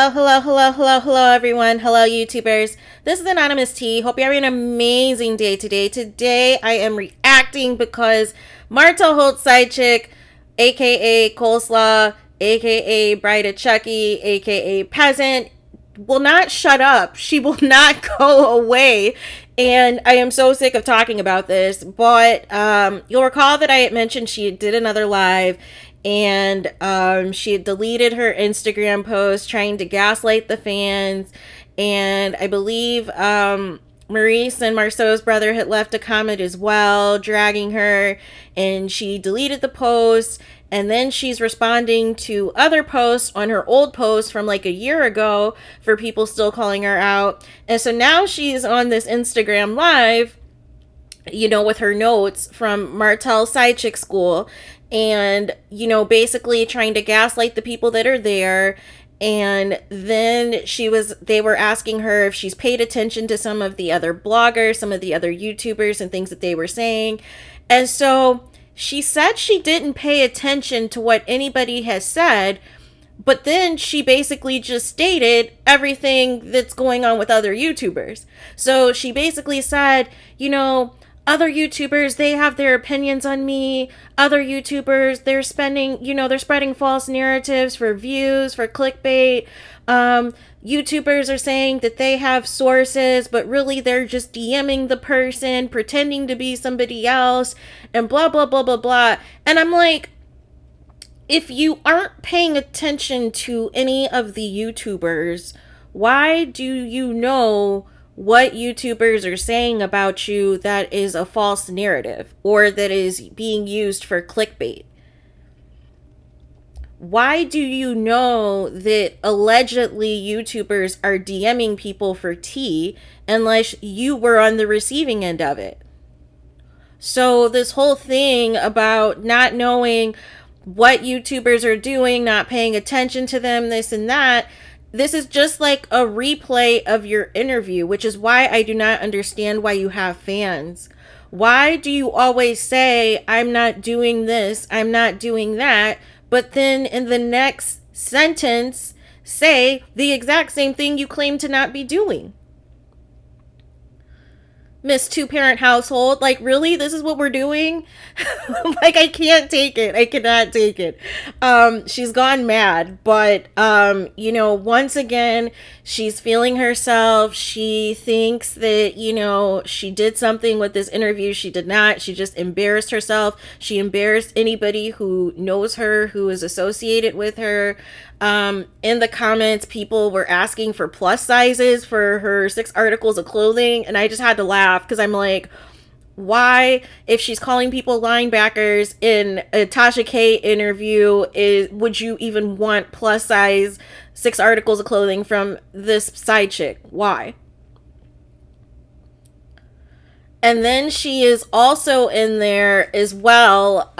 Hello, everyone. Hello, YouTubers. This is Anonymous T. Hope you're having an amazing day today. Today, I am reacting because Martell Holt SIDE CHICK, aka Coleslaw, aka Bride of Chucky, aka Peasant, will not shut up. She will not go away. And I am so sick of talking about this. But you'll recall that I had mentioned she did another live, and she had deleted her Instagram post trying to gaslight the fans. And I believe Maurice and Marceau's brother had left a comment as well, dragging her, and she deleted the post. And then she's responding to other posts on her old post from like a year ago for people still calling her out. And so now she's on this Instagram live, you know, with her notes from Martells SIDE CHICK school, and, you know, basically trying to gaslight the people that are there. And then they were asking her if she's paid attention to some of the other bloggers, some of the other YouTubers and things that they were saying. And so she said she didn't pay attention to what anybody has said, but then she basically just stated everything that's going on with other YouTubers. So she basically said, you know, other YouTubers, they have their opinions on me. Other YouTubers, they're spreading false narratives for views, for clickbait. YouTubers are saying that they have sources, but really they're just DMing the person, pretending to be somebody else, and blah, blah, blah, blah, blah. And I'm like, if you aren't paying attention to any of the YouTubers, why do you know what YouTubers are saying about you that is a false narrative or that is being used for clickbait? Why do you know that allegedly YouTubers are DMing people for tea unless you were on the receiving end of it? So this whole thing about not knowing what YouTubers are doing, not paying attention to them, this and that, this is just like a replay of your interview, which is why I do not understand why you have fans. Why do you always say, I'm not doing this, I'm not doing that, but then in the next sentence, say the exact same thing you claim to not be doing? Miss Two-Parent Household, like, really? This is what we're doing? Like, I can't take it. I cannot take it. She's gone mad, but, you know, once again, she's feeling herself. She thinks that, you know, she did something with this interview. She did not. She just embarrassed herself. She embarrassed anybody who knows her, who is associated with her. In the comments, people were asking for plus sizes for her 6 articles of clothing, and I just had to laugh because I'm like, why, if she's calling people linebackers in a Tasha K interview, would you even want plus size 6 articles of clothing from this side chick? Why? And then she is also in there as well,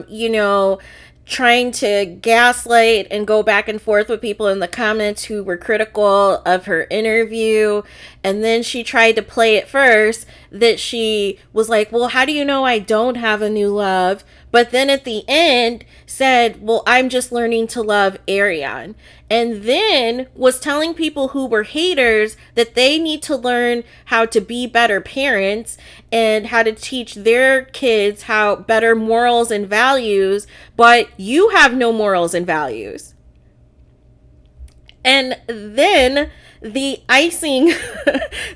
you know, trying to gaslight and go back and forth with people in the comments who were critical of her interview. And then she tried to play it first that she was like, well, how do you know I don't have a new love? But then at the end said, well, I'm just learning to love Ariane. And then was telling people who were haters that they need to learn how to be better parents and how to teach their kids how better morals and values, but you have no morals and values. And then the icing,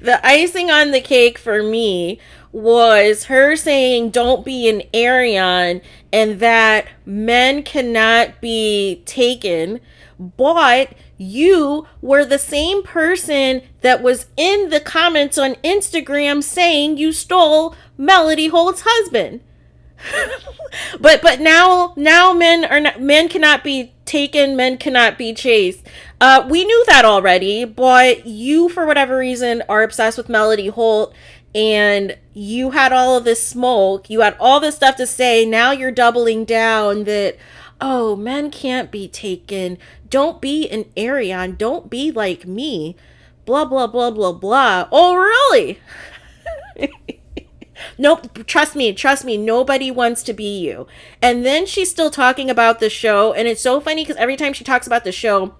the icing on the cake for me was her saying, don't be an Ariane, and that men cannot be taken. But you were the same person that was in the comments on Instagram saying you stole Melody Holt's husband. but now men cannot be taken, men cannot be chased. We knew that already, but you, for whatever reason, are obsessed with Melody Holt, and you had all of this smoke, you had all this stuff to say. Now you're doubling down that, oh, men can't be taken, don't be an Ariane, don't be like me, blah blah blah blah blah. Oh, really? Nope, trust me, nobody wants to be you. And then she's still talking about the show, and it's so funny because every time she talks about the show,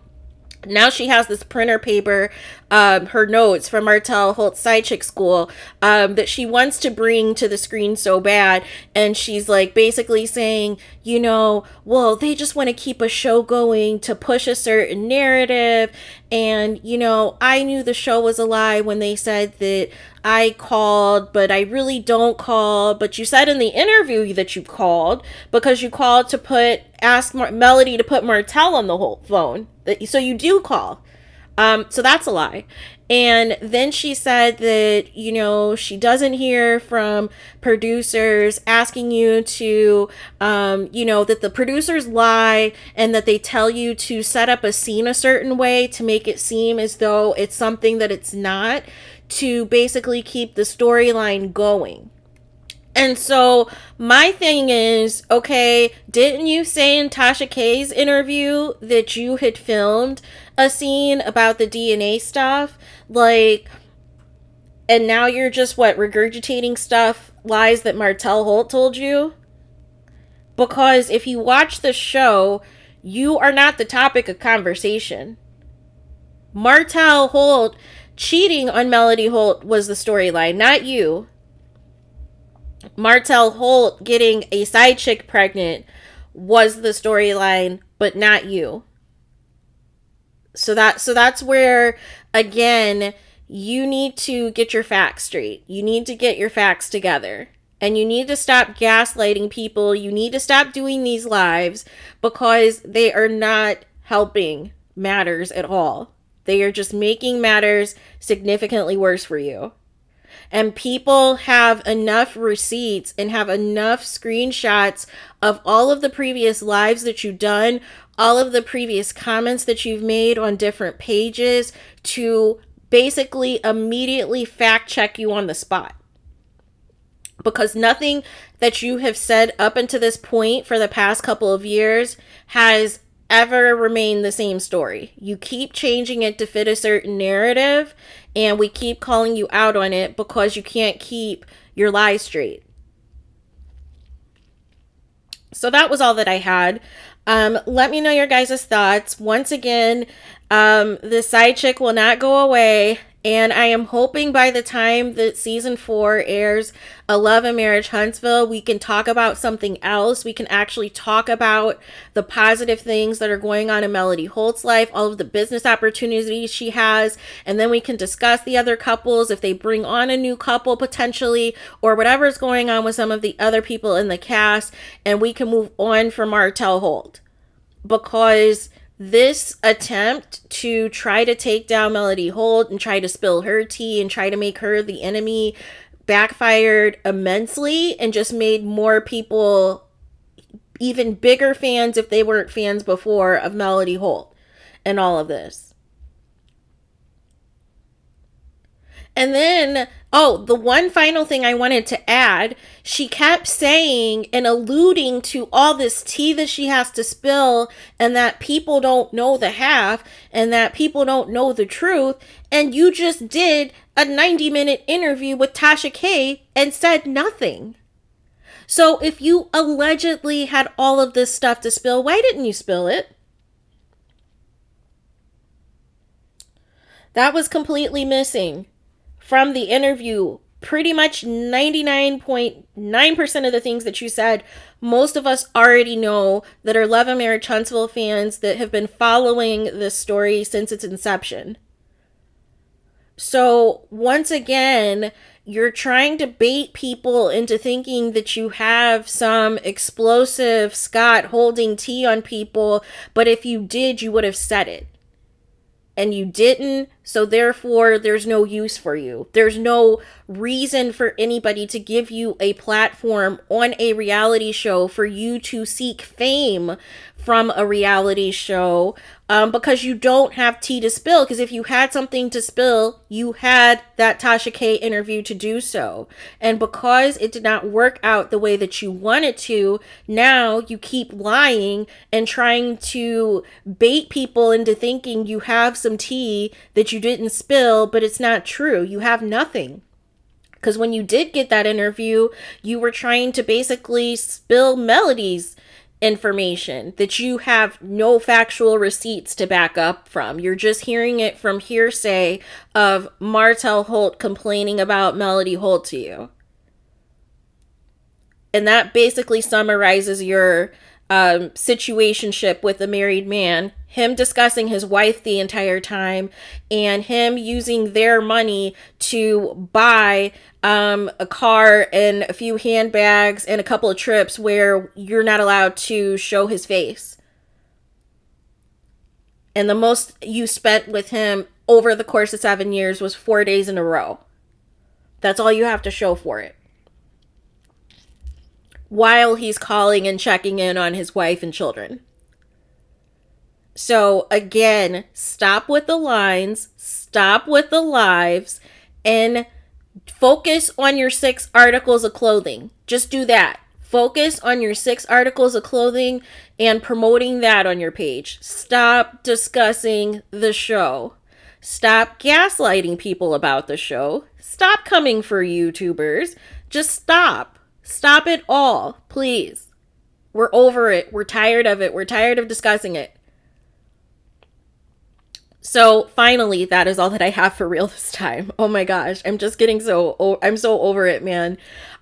Now she has this printer paper, her notes from Martell Holt SIDE CHICK school, that she wants to bring to the screen so bad. And she's like basically saying, well, they just want to keep a show going to push a certain narrative. And, I knew the show was a lie when they said that I called, but I really don't call. But you said in the interview that you called because you called to ask Melody to put Martell on the whole phone. So you do call. So that's a lie. And then she said that, she doesn't hear from producers asking you to, that the producers lie and that they tell you to set up a scene a certain way to make it seem as though it's something that it's not, to basically keep the storyline going. And so my thing is, okay, didn't you say in Tasha K's interview that you had filmed a scene about the DNA stuff? And now you're just regurgitating lies that Martell Holt told you? Because if you watch the show, you are not the topic of conversation. Martell Holt cheating on Melody Holt was the storyline, not you. Martell Holt getting a side chick pregnant was the storyline, but not you. So that's where, again, you need to get your facts straight. You need to get your facts together. And you need to stop gaslighting people. You need to stop doing these lives because they are not helping matters at all. They are just making matters significantly worse for you. And people have enough receipts and have enough screenshots of all of the previous lives that you've done, all of the previous comments that you've made on different pages to basically immediately fact check you on the spot. Because nothing that you have said up until this point for the past couple of years has ever remained the same story. You keep changing it to fit a certain narrative, and we keep calling you out on it because you can't keep your lies straight. So that was all that I had. Let me know your guys' thoughts. Once again, the side chick will not go away. And I am hoping by the time that season 4 airs, A Love and Marriage Huntsville, we can talk about something else. We can actually talk about the positive things that are going on in Melody Holt's life, all of the business opportunities she has, and then we can discuss the other couples, if they bring on a new couple potentially, or whatever's going on with some of the other people in the cast, and we can move on from Martell Holt. Because this attempt to try to take down Melody Holt and try to spill her tea and try to make her the enemy backfired immensely and just made more people even bigger fans, if they weren't fans before, of Melody Holt and all of this. And then, the one final thing I wanted to add, she kept saying and alluding to all this tea that she has to spill and that people don't know the half and that people don't know the truth. And you just did a 90-minute interview with Tasha K and said nothing. So if you allegedly had all of this stuff to spill, why didn't you spill it? That was completely missing from the interview. Pretty much 99.9% of the things that you said, most of us already know that are Love and Marriage Huntsville fans that have been following this story since its inception. So once again, you're trying to bait people into thinking that you have some explosive Scott holding tea on people, but if you did, you would have said it. And you didn't, so therefore there's no use for you. There's no reason for anybody to give you a platform on a reality show for you to seek fame from a reality show, because you don't have tea to spill. Because if you had something to spill, you had that Tasha K interview to do so. And because it did not work out the way that you wanted to, now you keep lying and trying to bait people into thinking you have some tea that you didn't spill, but it's not true. You have nothing. Because when you did get that interview, you were trying to basically spill Melody's information that you have no factual receipts to back up from. You're just hearing it from hearsay of Martell Holt complaining about Melody Holt to you. And that basically summarizes your situationship with a married man, him discussing his wife the entire time, and him using their money to buy a car and a few handbags and a couple of trips where you're not allowed to show his face. And the most you spent with him over the course of 7 years was 4 days in a row. That's all you have to show for it. While he's calling and checking in on his wife and children. So again, stop with the lines, stop with the lives, and focus on your 6 articles of clothing. Just do that. Focus on your 6 articles of clothing and promoting that on your page. Stop discussing the show. Stop gaslighting people about the show. Stop coming for YouTubers. Just stop. Stop it all, please. We're over it. We're tired of it. We're tired of discussing it. So finally, that is all that I have for real this time. Oh my gosh, I'm just getting I'm so over it, man.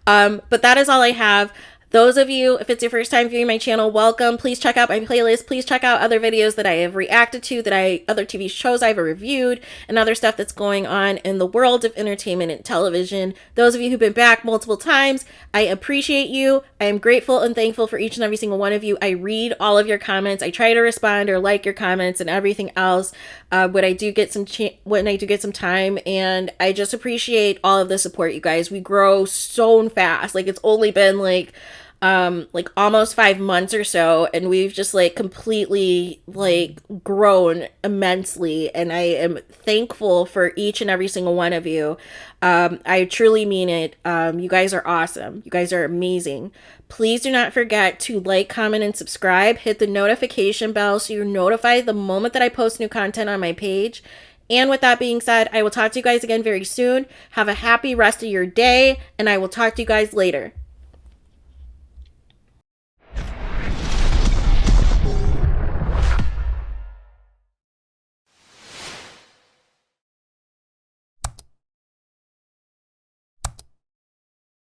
But that is all I have. Those of you, if it's your first time viewing my channel, welcome. Please check out my playlist. Please check out other videos that I have reacted to, other TV shows I've reviewed, and other stuff that's going on in the world of entertainment and television. Those of you who've been back multiple times, I appreciate you. I am grateful and thankful for each and every single one of you. I read all of your comments. I try to respond or like your comments and everything else when I do get some time, and I just appreciate all of the support, you guys. We grow so fast. Like, it's only been like almost 5 months or so, and we've just completely grown immensely, and I am thankful for each and every single one of you. I truly mean it. You guys are awesome. You guys are amazing. Please do not forget to like, comment, and subscribe. Hit the notification bell so you're notified the moment that I post new content on my page. And with that being said, I will talk to you guys again very soon. Have a happy rest of your day, and I will talk to you guys later.